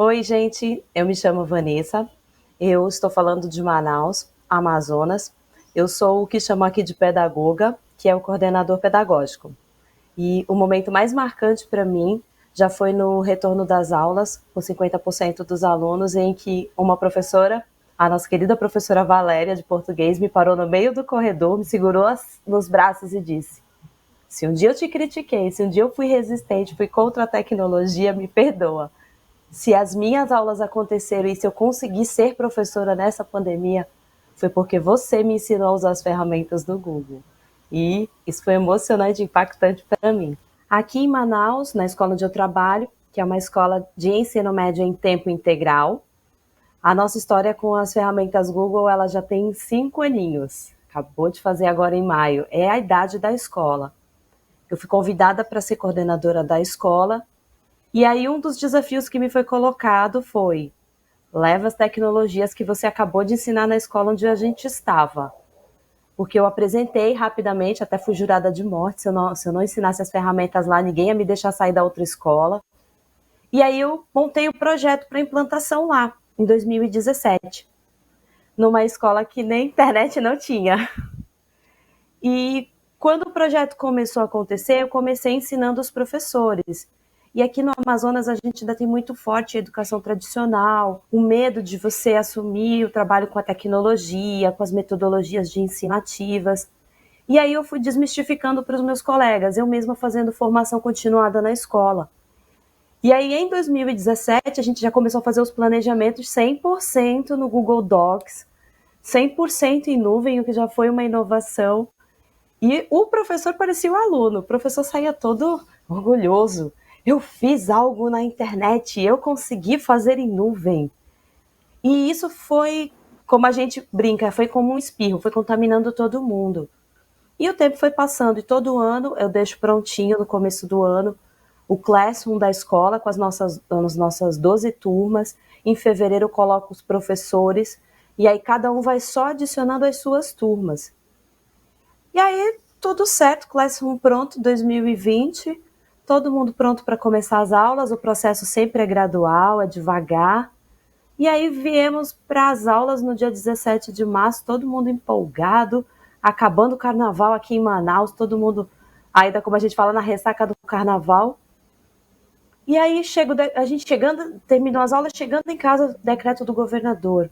Oi, gente, eu me chamo Vanessa, eu estou falando de Manaus, Amazonas. Eu sou o que chamo aqui de pedagoga, que é o coordenador pedagógico. E o momento mais marcante para mim já foi no retorno das aulas, com 50% dos alunos, em que uma professora, a nossa querida professora Valéria, de português, me parou no meio do corredor, me segurou nos braços e disse: se um dia eu te critiquei, se um dia eu fui resistente, fui contra a tecnologia, me perdoa. Se as minhas aulas aconteceram e se eu consegui ser professora nessa pandemia, foi porque você me ensinou a usar as ferramentas do Google. E isso foi emocionante e impactante para mim. Aqui em Manaus, na escola onde eu trabalho, que é uma escola de ensino médio em tempo integral, a nossa história com as ferramentas Google, ela já tem 5 aninhos. Acabou de fazer agora em maio. É a idade da escola. Eu fui convidada para ser coordenadora da escola. E aí um dos desafios que me foi colocado foi: leva as tecnologias que você acabou de ensinar na escola onde a gente estava. Porque eu apresentei rapidamente, até fui jurada de morte, se eu não ensinasse as ferramentas lá, ninguém ia me deixar sair da outra escola. E aí eu montei o projeto para implantação lá, em 2017, numa escola que nem internet não tinha. E quando o projeto começou a acontecer, eu comecei ensinando os professores. E aqui no Amazonas a gente ainda tem muito forte a educação tradicional, o medo de você assumir o trabalho com a tecnologia, com as metodologias de ensino ativas. E aí eu fui desmistificando para os meus colegas, eu mesma fazendo formação continuada na escola. E aí em 2017 a gente já começou a fazer os planejamentos 100% no Google Docs, 100% em nuvem, o que já foi uma inovação. E o professor parecia o aluno, o professor saía todo orgulhoso. Eu fiz algo na internet, eu consegui fazer em nuvem. E isso foi, como a gente brinca, foi como um espirro, foi contaminando todo mundo. E o tempo foi passando, e todo ano eu deixo prontinho, no começo do ano, o Classroom da escola com as nossas 12 turmas. Em fevereiro eu coloco os professores, e aí cada um vai só adicionando as suas turmas. E aí, tudo certo, Classroom pronto, 2020, todo mundo pronto para começar as aulas, o processo sempre é gradual, é devagar. E aí viemos para as aulas no dia 17 de março, todo mundo empolgado, acabando o carnaval aqui em Manaus, todo mundo, ainda como a gente fala, na ressaca do carnaval. E aí a gente chegando, terminou as aulas, chegando em casa, decreto do governador,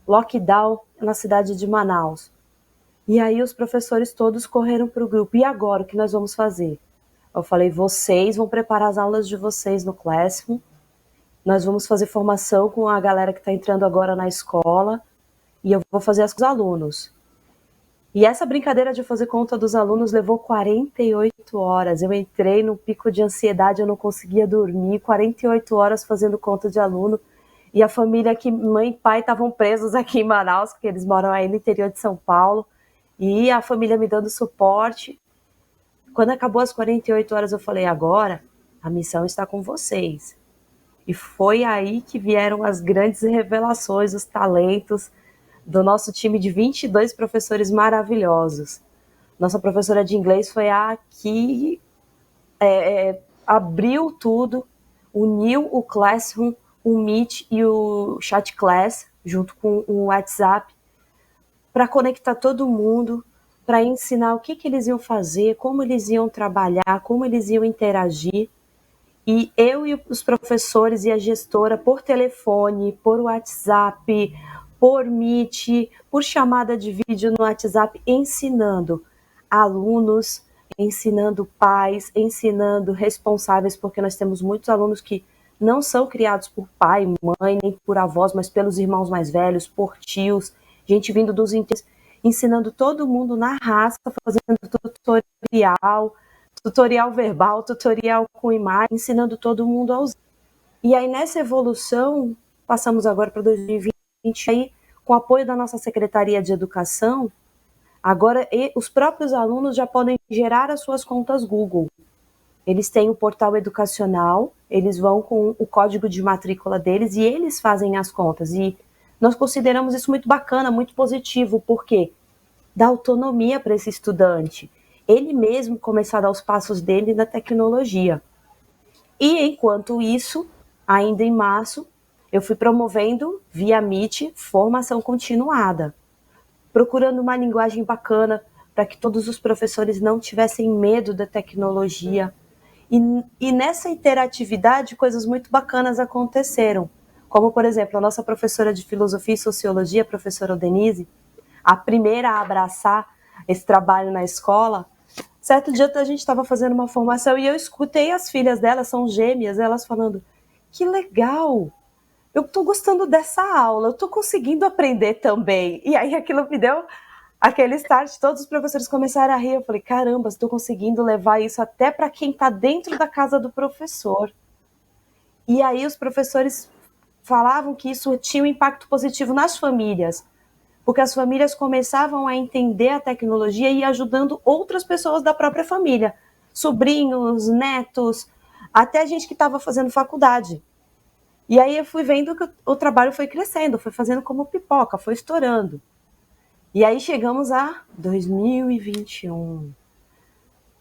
lockdown na cidade de Manaus. E aí os professores todos correram para o grupo. E agora, o que nós vamos fazer? Eu falei, vocês vão preparar as aulas de vocês no Classroom. Nós vamos fazer formação com a galera que está entrando agora na escola. E eu vou fazer as com os alunos. E essa brincadeira de fazer conta dos alunos levou 48 horas. Eu entrei num pico de ansiedade, eu não conseguia dormir. 48 horas fazendo conta de aluno. E a família aqui, mãe e pai, estavam presos aqui em Manaus, porque eles moram aí no interior de São Paulo. E a família me dando suporte. Quando acabou as 48 horas, eu falei, agora a missão está com vocês. E foi aí que vieram as grandes revelações, os talentos do nosso time de 22 professores maravilhosos. Nossa professora de inglês foi a que abriu tudo, uniu o Classroom, o Meet e o Chat Class, junto com o WhatsApp, para conectar todo mundo, para ensinar o que eles iam fazer, como eles iam trabalhar, como eles iam interagir. E eu e os professores e a gestora, por telefone, por WhatsApp, por Meet, por chamada de vídeo no WhatsApp, ensinando alunos, ensinando pais, ensinando responsáveis, porque nós temos muitos alunos que não são criados por pai, mãe, nem por avós, mas pelos irmãos mais velhos, por tios, gente vindo dos interiores, ensinando todo mundo na raça, fazendo tutorial verbal, tutorial com imagem, ensinando todo mundo a usar. E aí nessa evolução, passamos agora para 2020, aí, com o apoio da nossa Secretaria de Educação, agora os próprios alunos já podem gerar as suas contas Google. Eles têm o portal educacional, eles vão com o código de matrícula deles e eles fazem as contas. E nós consideramos isso muito bacana, muito positivo, porque dá autonomia para esse estudante. Ele mesmo começar a dar os passos dele na tecnologia. E enquanto isso, ainda em março, eu fui promovendo via Meet formação continuada, procurando uma linguagem bacana para que todos os professores não tivessem medo da tecnologia. E nessa interatividade, coisas muito bacanas aconteceram. Como, por exemplo, a nossa professora de Filosofia e Sociologia, a professora Denise, a primeira a abraçar esse trabalho na escola. Certo dia a gente estava fazendo uma formação e eu escutei as filhas dela, são gêmeas, elas falando: que legal, eu estou gostando dessa aula, eu estou conseguindo aprender também. E aí aquilo me deu aquele start, todos os professores começaram a rir. Eu falei: caramba, estou conseguindo levar isso até para quem está dentro da casa do professor. E aí os professores falavam que isso tinha um impacto positivo nas famílias, porque as famílias começavam a entender a tecnologia e ir ajudando outras pessoas da própria família, sobrinhos, netos, até gente que estava fazendo faculdade. E aí eu fui vendo que o trabalho foi crescendo, foi fazendo como pipoca, foi estourando. E aí chegamos a 2021.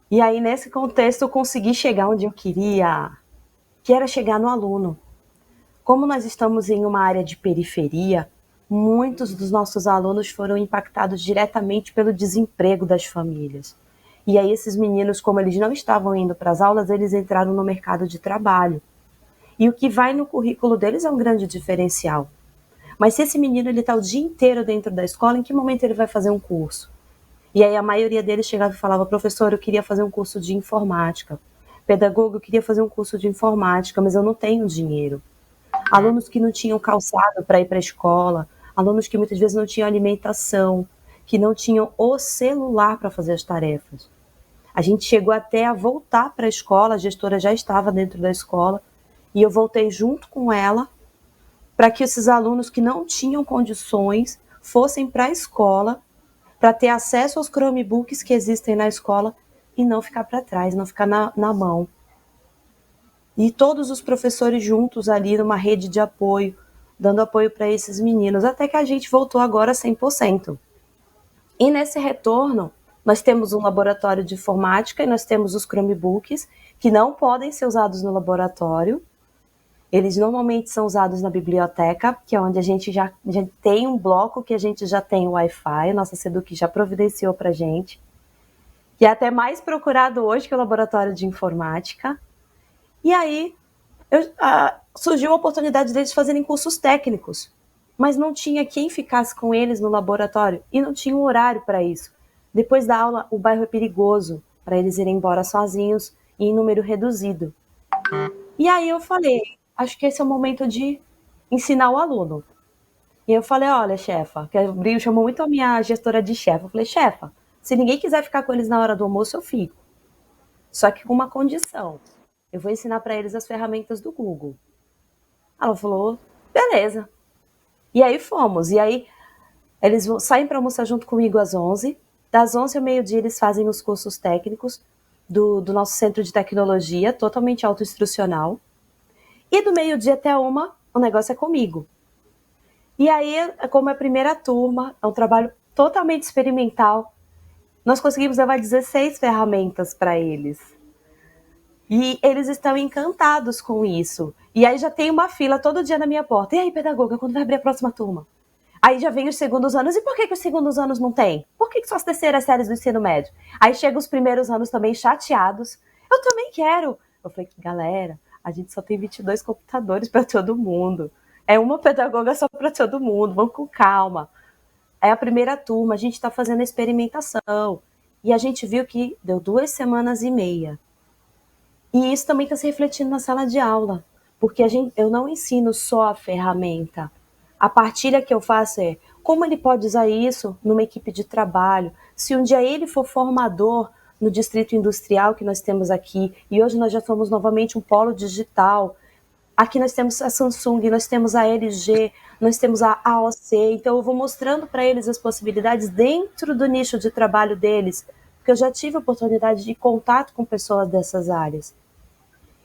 E aí nesse contexto eu consegui chegar onde eu queria, que era chegar no aluno. Como nós estamos em uma área de periferia, muitos dos nossos alunos foram impactados diretamente pelo desemprego das famílias. E aí esses meninos, como eles não estavam indo para as aulas, eles entraram no mercado de trabalho. E o que vai no currículo deles é um grande diferencial. Mas se esse menino está o dia inteiro dentro da escola, em que momento ele vai fazer um curso? E aí a maioria deles chegava e falava: professor, eu queria fazer um curso de informática. Pedagogo, eu queria fazer um curso de informática, mas eu não tenho dinheiro. Alunos que não tinham calçado para ir para a escola, alunos que muitas vezes não tinham alimentação, que não tinham o celular para fazer as tarefas. A gente chegou até a voltar para a escola, a gestora já estava dentro da escola, e eu voltei junto com ela para que esses alunos que não tinham condições fossem para a escola, para ter acesso aos Chromebooks que existem na escola e não ficar para trás, não ficar na mão. E todos os professores juntos ali numa rede de apoio, dando apoio para esses meninos, até que a gente voltou agora 100%. E nesse retorno, nós temos um laboratório de informática e nós temos os Chromebooks, que não podem ser usados no laboratório. Eles normalmente são usados na biblioteca, que é onde a gente já tem um bloco que a gente já tem o Wi-Fi, a nossa Seduc já providenciou para a gente, que é até mais procurado hoje que o laboratório de informática. E aí surgiu a oportunidade deles fazerem cursos técnicos, mas não tinha quem ficasse com eles no laboratório e não tinha um horário para isso. Depois da aula, o bairro é perigoso para eles irem embora sozinhos e em número reduzido. E aí eu falei, acho que esse é o momento de ensinar o aluno. E eu falei: olha, chefa, que o Brio chamou muito a minha gestora de chefa. Eu falei: chefa, se ninguém quiser ficar com eles na hora do almoço, eu fico. Só que com uma condição: eu vou ensinar para eles as ferramentas do Google. Ela falou: beleza. E aí fomos. E aí eles saem para almoçar junto comigo às 11. Das 11 ao meio-dia eles fazem os cursos técnicos do nosso centro de tecnologia, totalmente autoinstrucional. E do meio-dia até 1, o negócio é comigo. E aí, como é a primeira turma, é um trabalho totalmente experimental, nós conseguimos levar 16 ferramentas para eles. E eles estão encantados com isso. E aí já tem uma fila todo dia na minha porta. E aí, pedagoga, quando vai abrir a próxima turma? Aí já vem os segundos anos. E por que os segundos anos não tem? Por que só as terceiras séries do ensino médio? Aí chegam os primeiros anos também chateados. Eu também quero. Eu falei: galera, a gente só tem 22 computadores para todo mundo. É uma pedagoga só para todo mundo. Vamos com calma. É a primeira turma, a gente está fazendo a experimentação. E a gente viu que deu 2 semanas e meia. E isso também está se refletindo na sala de aula, porque eu não ensino só a ferramenta. A partilha que eu faço é como ele pode usar isso numa equipe de trabalho. Se um dia ele for formador no distrito industrial que nós temos aqui, e hoje nós já somos novamente um polo digital. Aqui nós temos a Samsung, nós temos a LG, nós temos a AOC. Então eu vou mostrando para eles as possibilidades dentro do nicho de trabalho deles, porque eu já tive a oportunidade de contato com pessoas dessas áreas.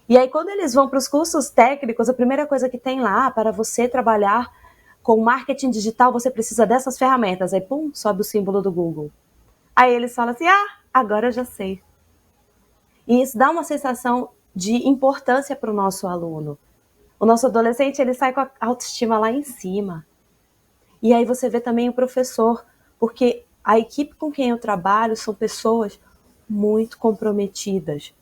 E aí, quando eles vão para os cursos técnicos, a primeira coisa que tem lá, para você trabalhar com marketing digital, você precisa dessas ferramentas. Aí, pum, sobe o símbolo do Google. Aí eles falam assim: agora eu já sei. E isso dá uma sensação de importância para o nosso aluno. O nosso adolescente, ele sai com a autoestima lá em cima. E aí você vê também o professor, porque a equipe com quem eu trabalho são pessoas muito comprometidas.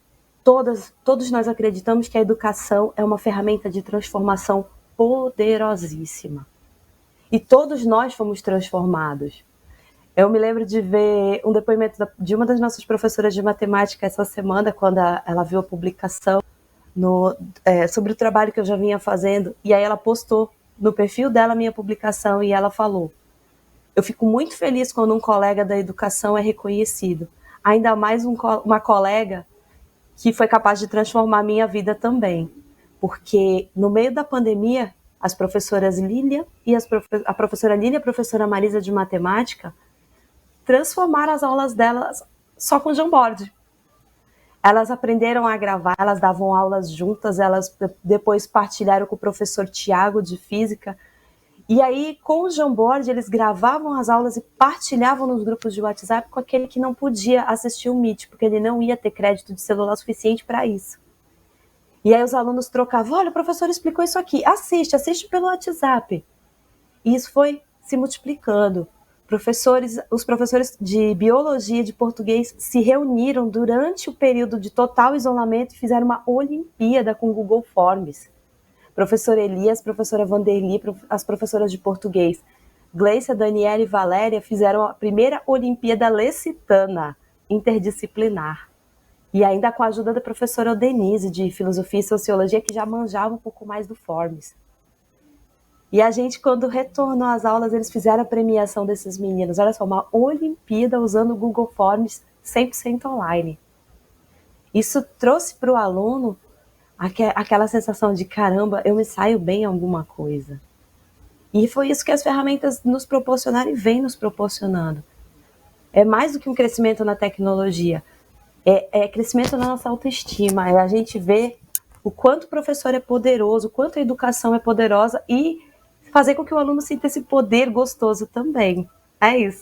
Todos nós acreditamos que a educação é uma ferramenta de transformação poderosíssima. E todos nós fomos transformados. Eu me lembro de ver um depoimento de uma das nossas professoras de matemática essa semana, quando ela viu a publicação sobre o trabalho que eu já vinha fazendo, e aí ela postou no perfil dela a minha publicação e ela falou: eu fico muito feliz quando um colega da educação é reconhecido, ainda mais uma colega que foi capaz de transformar a minha vida também, porque no meio da pandemia, as professoras Lília e a professora Lília e a professora Marisa de matemática transformaram as aulas delas só com Jamboard. Elas aprenderam a gravar, elas davam aulas juntas, elas depois partilharam com o professor Tiago de física. E aí, com o Jamboard, eles gravavam as aulas e partilhavam nos grupos de WhatsApp com aquele que não podia assistir o Meet, porque ele não ia ter crédito de celular suficiente para isso. E aí os alunos trocavam: olha, o professor explicou isso aqui, assiste pelo WhatsApp. E isso foi se multiplicando. Os professores de biologia e de português se reuniram durante o período de total isolamento e fizeram uma Olimpíada com o Google Forms. Professor Elias, professora Vanderly, as professoras de português Gleicia, Daniela e Valéria fizeram a primeira Olimpíada lecitana interdisciplinar. E ainda com a ajuda da professora Denise, de filosofia e sociologia, que já manjava um pouco mais do Forms. E a gente, quando retornou às aulas, eles fizeram a premiação desses meninos. Olha só, uma Olimpíada usando o Google Forms 100% online. Isso trouxe para o aluno aquela sensação de: caramba, eu me saio bem em alguma coisa. E foi isso que as ferramentas nos proporcionaram e vêm nos proporcionando. É mais do que um crescimento na tecnologia. É crescimento na nossa autoestima. É a gente ver o quanto o professor é poderoso, o quanto a educação é poderosa e fazer com que o aluno sinta esse poder gostoso também. É isso.